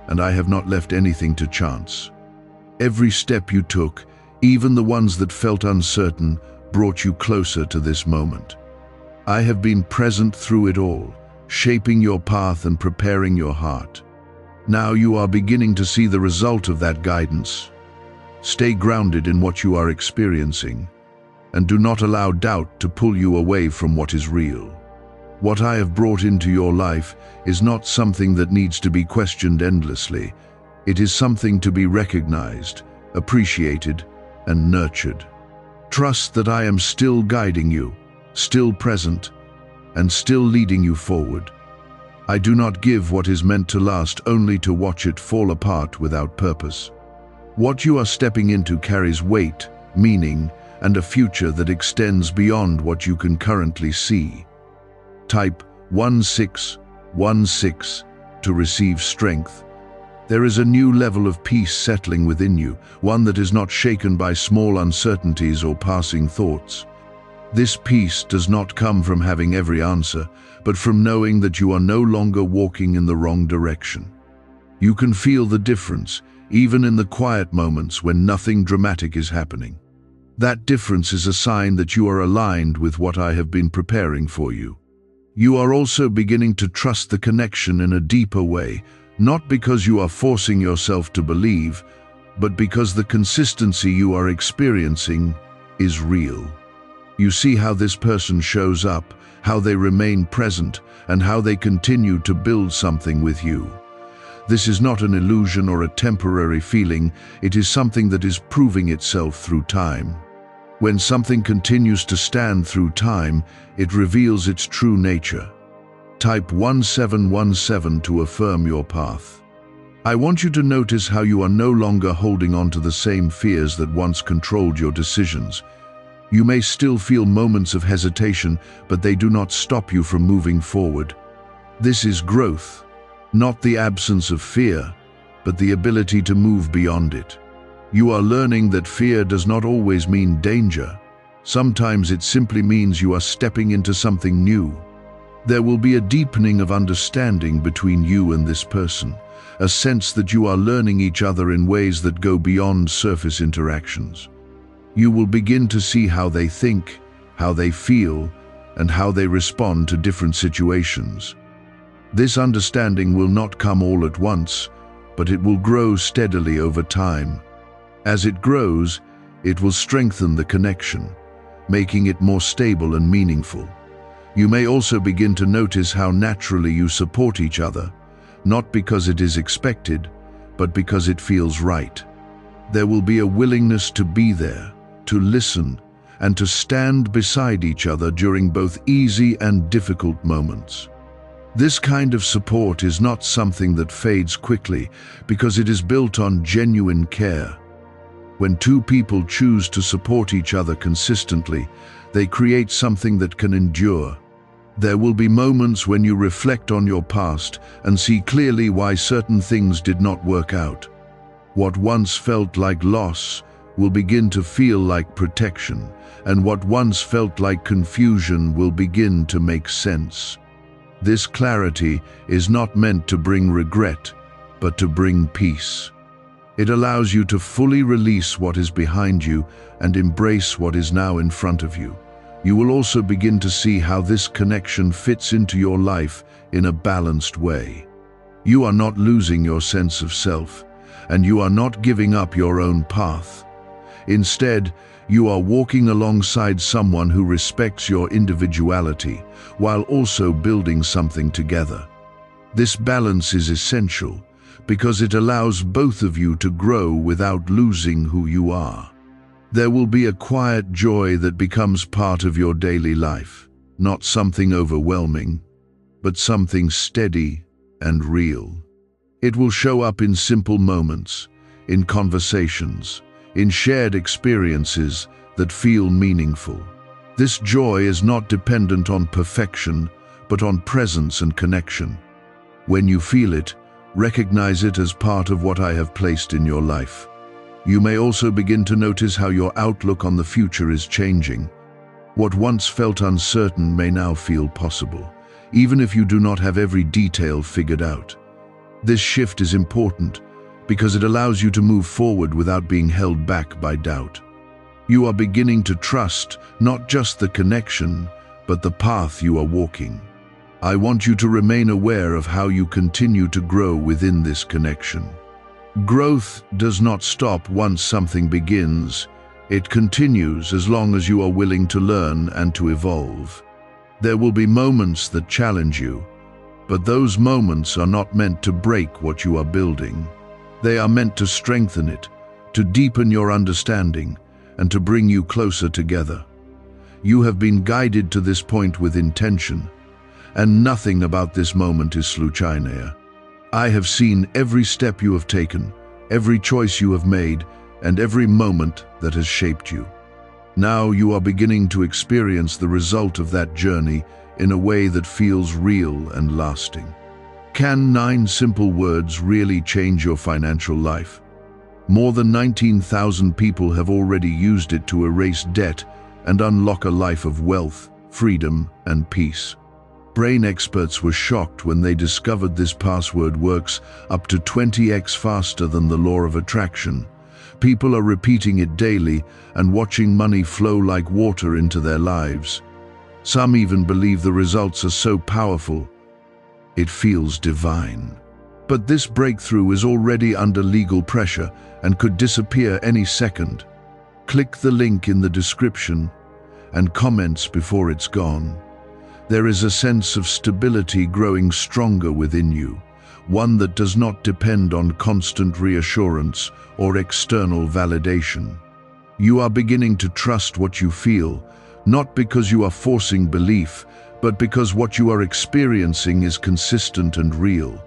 and I have not left anything to chance. Every step you took, even the ones that felt uncertain, brought you closer to this moment. I have been present through it all, shaping your path and preparing your heart. Now you are beginning to see the result of that guidance. Stay grounded in what you are experiencing, and do not allow doubt to pull you away from what is real. What I have brought into your life is not something that needs to be questioned endlessly. It is something to be recognized, appreciated, and nurtured. Trust that I am still guiding you, still present, and still leading you forward. I do not give what is meant to last only to watch it fall apart without purpose. What you are stepping into carries weight, meaning, and a future that extends beyond what you can currently see. Type 1616 to receive strength. There is a new level of peace settling within you, one that is not shaken by small uncertainties or passing thoughts. This peace does not come from having every answer, but from knowing that you are no longer walking in the wrong direction. You can feel the difference, even in the quiet moments when nothing dramatic is happening. That difference is a sign that you are aligned with what I have been preparing for you. You are also beginning to trust the connection in a deeper way, not because you are forcing yourself to believe, but because the consistency you are experiencing is real. You see how this person shows up, how they remain present, and how they continue to build something with you. This is not an illusion or a temporary feeling, it is something that is proving itself through time. When something continues to stand through time, it reveals its true nature. Type 1717 to affirm your path. I want you to notice how you are no longer holding on to the same fears that once controlled your decisions. You may still feel moments of hesitation, but they do not stop you from moving forward. This is growth, not the absence of fear, but the ability to move beyond it. You are learning that fear does not always mean danger. Sometimes it simply means you are stepping into something new. There will be a deepening of understanding between you and this person, a sense that you are learning each other in ways that go beyond surface interactions. You will begin to see how they think, how they feel, and how they respond to different situations. This understanding will not come all at once, but it will grow steadily over time. As it grows, it will strengthen the connection, making it more stable and meaningful. You may also begin to notice how naturally you support each other, not because it is expected, but because it feels right. There will be a willingness to be there, to listen, and to stand beside each other during both easy and difficult moments. This kind of support is not something that fades quickly because it is built on genuine care. When two people choose to support each other consistently, they create something that can endure. There will be moments when you reflect on your past and see clearly why certain things did not work out. What once felt like loss will begin to feel like protection, and what once felt like confusion will begin to make sense. This clarity is not meant to bring regret, but to bring peace. It allows you to fully release what is behind you and embrace what is now in front of you. You will also begin to see how this connection fits into your life in a balanced way. You are not losing your sense of self, and you are not giving up your own path. Instead, you are walking alongside someone who respects your individuality while also building something together. This balance is essential because it allows both of you to grow without losing who you are. There will be a quiet joy that becomes part of your daily life, not something overwhelming, but something steady and real. It will show up in simple moments, in conversations, in shared experiences that feel meaningful. This joy is not dependent on perfection, but on presence and connection. When you feel it, recognize it as part of what I have placed in your life. You may also begin to notice how your outlook on the future is changing. What once felt uncertain may now feel possible, even if you do not have every detail figured out. This shift is important because it allows you to move forward without being held back by doubt. You are beginning to trust not just the connection, but the path you are walking. I want you to remain aware of how you continue to grow within this connection. Growth does not stop once something begins. It continues as long as you are willing to learn and to evolve. There will be moments that challenge you, but those moments are not meant to break what you are building. They are meant to strengthen it, to deepen your understanding, and to bring you closer together. You have been guided to this point with intention, and nothing about this moment is sluchania. I have seen every step you have taken, every choice you have made, and every moment that has shaped you. Now you are beginning to experience the result of that journey in a way that feels real and lasting. Can 9 simple words really change your financial life? More than 19,000 people have already used it to erase debt and unlock a life of wealth, freedom, and peace. Brain experts were shocked when they discovered this password works up to 20x faster than the law of attraction, People are repeating it daily and watching money flow like water into their lives. Some even believe the results are so powerful, it feels divine. But this breakthrough is already under legal pressure and could disappear any second. Click the link in the description and comments before it's gone. There is a sense of stability growing stronger within you, one that does not depend on constant reassurance or external validation. You are beginning to trust what you feel, not because you are forcing belief, but because what you are experiencing is consistent and real.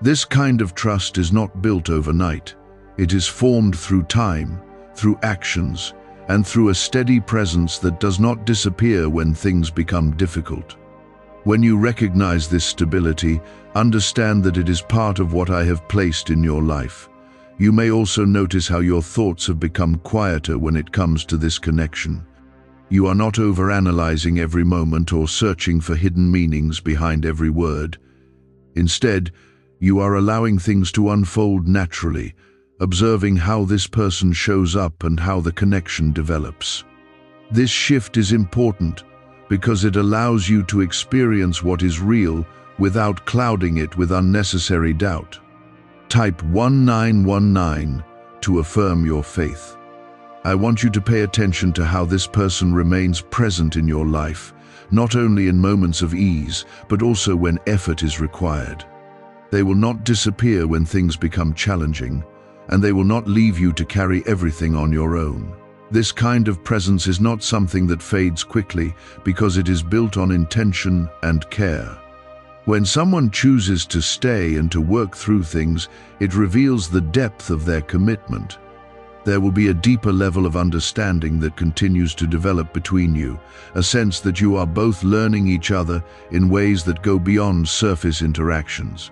This kind of trust is not built overnight. It is formed through time, through actions, and through a steady presence that does not disappear when things become difficult. When you recognize this stability, understand that it is part of what I have placed in your life. You may also notice how your thoughts have become quieter when it comes to this connection. You are not overanalyzing every moment or searching for hidden meanings behind every word. Instead, you are allowing things to unfold naturally, observing how this person shows up and how the connection develops. This shift is important because it allows you to experience what is real without clouding it with unnecessary doubt. Type 1919 to affirm your faith. I want you to pay attention to how this person remains present in your life, not only in moments of ease, but also when effort is required. They will not disappear when things become challenging, and they will not leave you to carry everything on your own. This kind of presence is not something that fades quickly because it is built on intention and care. When someone chooses to stay and to work through things, it reveals the depth of their commitment. There will be a deeper level of understanding that continues to develop between you, a sense that you are both learning each other in ways that go beyond surface interactions.